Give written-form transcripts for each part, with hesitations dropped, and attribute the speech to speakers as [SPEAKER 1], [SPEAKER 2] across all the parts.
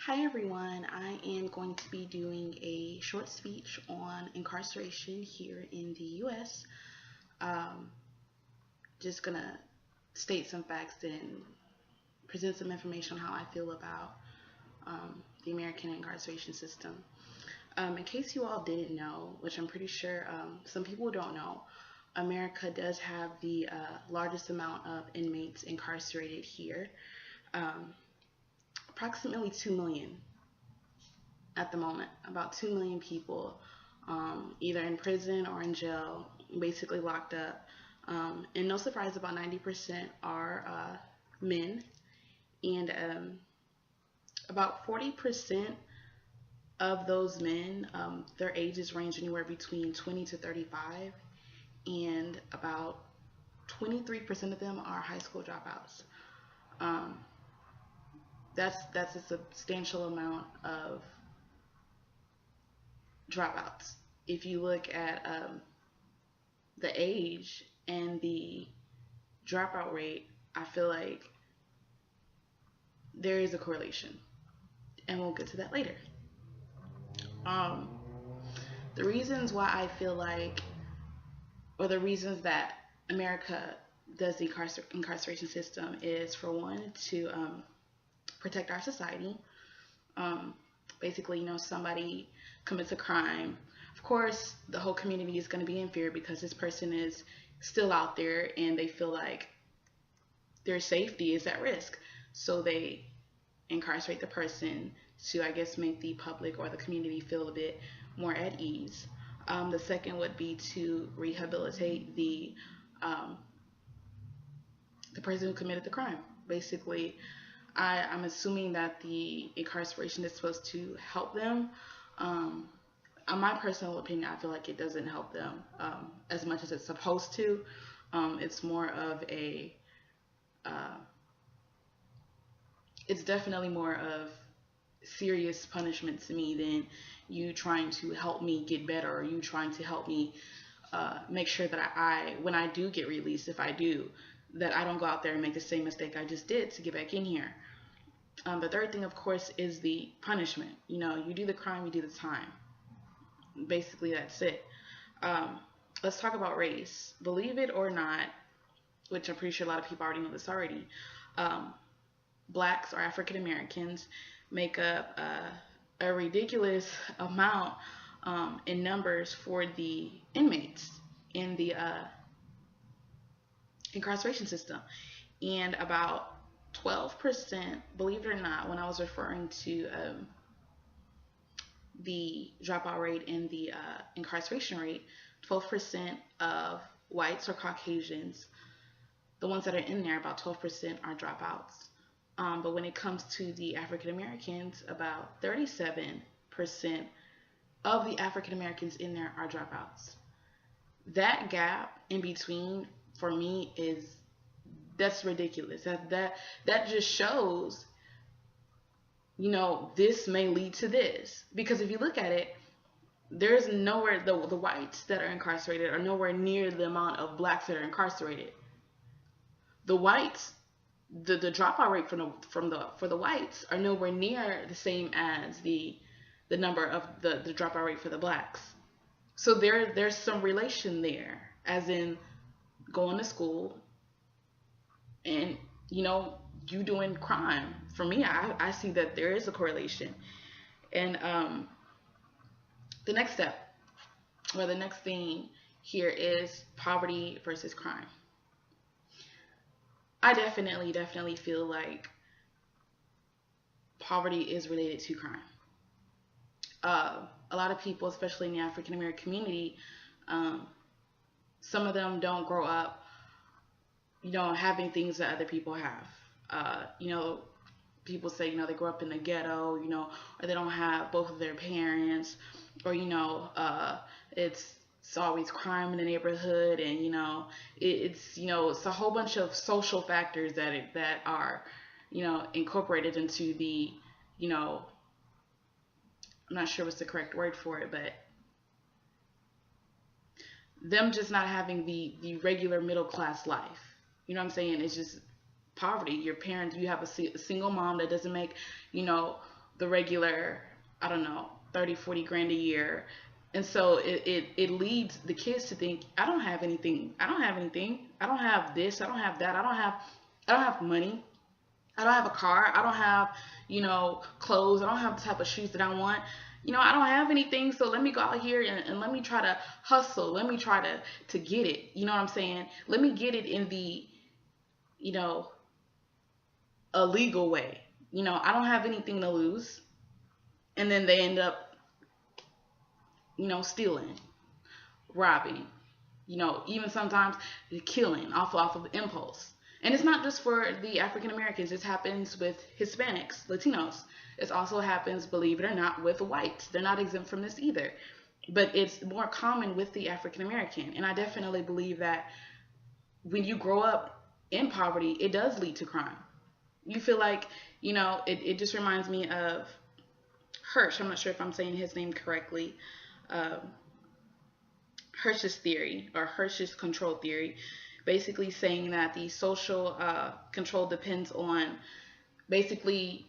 [SPEAKER 1] Hi everyone, I am going to be doing a short speech on incarceration here in the US. Um, just gonna state some facts and present some information on how I feel about the American incarceration system. In case you all didn't know, which I'm pretty sure some people don't know, America does have the largest amount of inmates incarcerated here. Um, Approximately 2 million at the moment. About 2 million people either in prison or in jail, basically locked up. And no surprise, about 90% are men, and about 40% of those men, their ages range anywhere between 20 to 35, and about 23% of them are high school dropouts. Um, that's a substantial amount of dropouts. If you look at the age and the dropout rate, I feel like there is a correlation, and we'll get to that later. Um, the reasons why I feel like, or the reasons that America does the incarceration system is, for one, to protect our society. Um, Basically, somebody commits a crime. Of course, the whole community is going to be in fear because this person is still out there and they feel like their safety is at risk. So they incarcerate the person to, I guess, make the public or the community feel a bit more at ease. The second would be to rehabilitate um, the person who committed the crime. Basically, I'm assuming that the incarceration is supposed to help them. Um, in my personal opinion, I feel like it doesn't help them as much as it's supposed to. It's more of uh, it's definitely more of serious punishment to me than you trying to help me get better, or you trying to help me make sure that when I do get released, if I do, that I don't go out there and make the same mistake I just did to get back in here. The third thing, of course, is the punishment. You do the crime, you do the time. Basically, that's it. Um, let's talk about race. Believe it or not, which I'm pretty sure a lot of people already know this already, um, blacks or African Americans make up a ridiculous amount in numbers for the inmates in the incarceration system. And about 12%, believe it or not, when I was referring to the dropout rate and the incarceration rate, 12% of whites or Caucasians, the ones that are in there, about 12% are dropouts. But when it comes to the African Americans, about 37% of the African Americans in there are dropouts. That gap in between, for me, that's ridiculous. That just shows, this may lead to this. Because if you look at it, there's nowhere, the whites that are incarcerated are nowhere near the amount of blacks that are incarcerated. The whites, the dropout rate for the whites are nowhere near the same as the number of the dropout rate for the blacks. So there's some relation there, as in going to school and you doing crime. For me, I see that there is a correlation. And the next step, or the next thing here, is poverty versus crime. I definitely feel like poverty is related to crime. A lot of people, especially in the African American community, um, some of them don't grow up, having things that other people have. People say, they grow up in the ghetto, or they don't have both of their parents, or, it's always crime in the neighborhood, and, it's a whole bunch of social factors that are, incorporated into the, I'm not sure what's the correct word for it, but them just not having the regular middle class life. You know what I'm saying? It's just poverty. Your parents, you have a single mom that doesn't make, you know, the regular, I don't know, 30, 40 grand a year. And so it leads the kids to think, I don't have anything. I don't have anything. I don't have this. I don't have that. I don't have money. I don't have a car. I don't have, clothes. I don't have the type of shoes that I want. I don't have anything, so let me go out here and let me try to hustle. Let me try to get it. You know what I'm saying? Let me get it in the, you know, a legal way. I don't have anything to lose. And then they end up, stealing, robbing, even sometimes killing off of impulse. And it's not just for the African Americans. It happens with Hispanics, Latinos. It also happens, believe it or not, with whites. They're not exempt from this either. But it's more common with the African American. And I definitely believe that when you grow up in poverty, it does lead to crime. You feel like, it just reminds me of Hirsch. I'm not sure if I'm saying his name correctly. Hirsch's theory, or Hirsch's control theory, basically saying that the social control depends on basically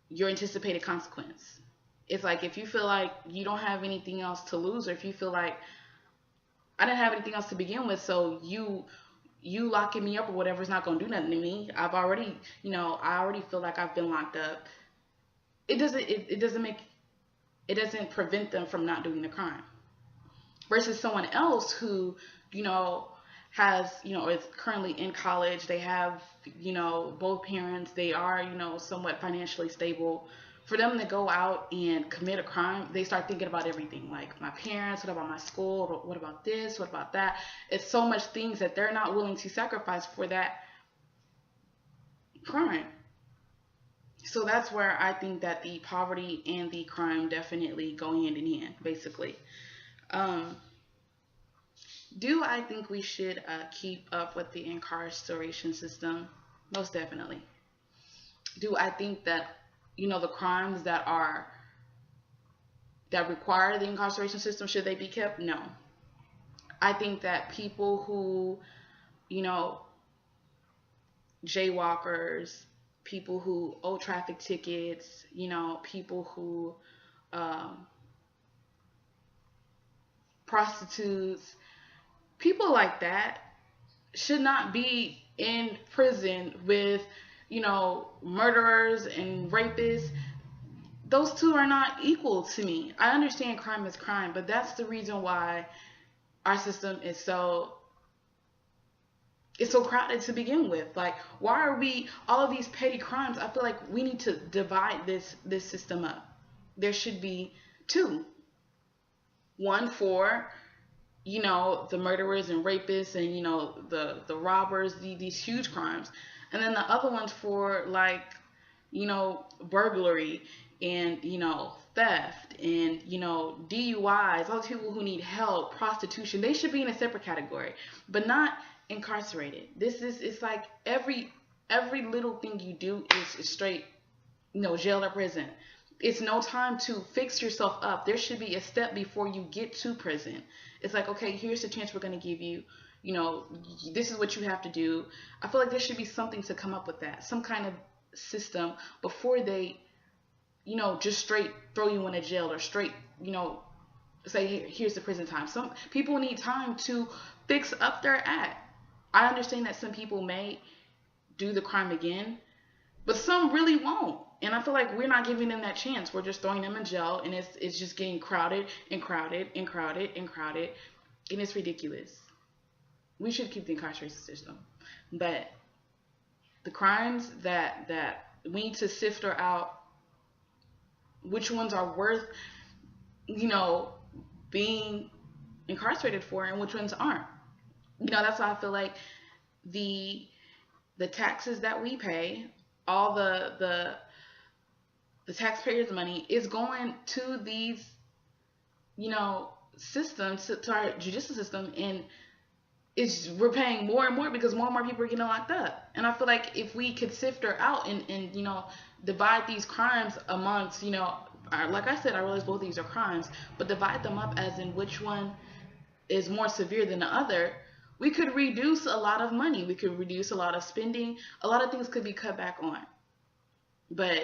[SPEAKER 1] your anticipated consequence. It's like if you feel like you don't have anything else to lose, or if you feel like I didn't have anything else to begin with, so you locking me up or whatever is not going to do nothing to me. I've already, I already feel like I've been locked up. It doesn't prevent them from not doing the crime. Versus someone else who, has, is currently in college. They have, both parents. They are, somewhat financially stable. For them to go out and commit a crime, they start thinking about everything. Like my parents, what about my school? What about this? What about that? It's so much things that they're not willing to sacrifice for that crime. So that's where I think that the poverty and the crime definitely go hand in hand, basically. Do I think we should keep up with the incarceration system? Most definitely. Do I think that, the crimes that require the incarceration system, should they be kept? No. I think that people who, jaywalkers, people who owe traffic tickets, people who prostitutes, people like that should not be in prison with, murderers and rapists. Those two are not equal to me. I understand crime is crime, but that's the reason why our system is it's so crowded to begin with. Like, why are we all of these petty crimes? I feel like we need to divide this system up. There should be two. One for, the murderers and rapists and, the robbers, these huge crimes. And then the other ones for, like, burglary and, theft and, DUIs, all those people who need help, prostitution. They should be in a separate category, but not incarcerated. It's like every little thing you do is straight, jail or prison. It's no time to fix yourself up. There should be a step before you get to prison. It's like, okay, here's the chance we're going to give you. This is what you have to do. I feel like there should be something to come up with that. Some kind of system before they, just straight throw you in a jail or straight, say, here's the prison time. Some people need time to fix up their act. I understand that some people may do the crime again, but some really won't. And I feel like we're not giving them that chance. We're just throwing them in jail, and it's just getting crowded and crowded and crowded and crowded, and it's ridiculous. We should keep the incarceration system, but the crimes that we need to sift out, which ones are worth, being incarcerated for, and which ones aren't. That's why I feel like the taxes that we pay, all the taxpayers' money is going to these, systems, to our judicial system, and we're paying more and more because more and more people are getting locked up. And I feel like if we could sift her out and divide these crimes amongst, like I said, I realize both of these are crimes, but divide them up as in which one is more severe than the other, we could reduce a lot of money. We could reduce a lot of spending. A lot of things could be cut back on. But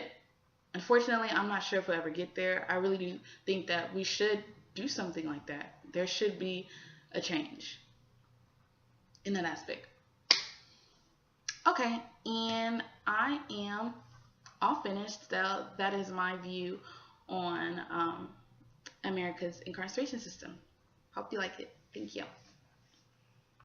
[SPEAKER 1] Unfortunately, I'm not sure if we'll ever get there. I really do think that we should do something like that. There should be a change in that aspect. Okay, and I am all finished. So that is my view on America's incarceration system. Hope you like it. Thank you.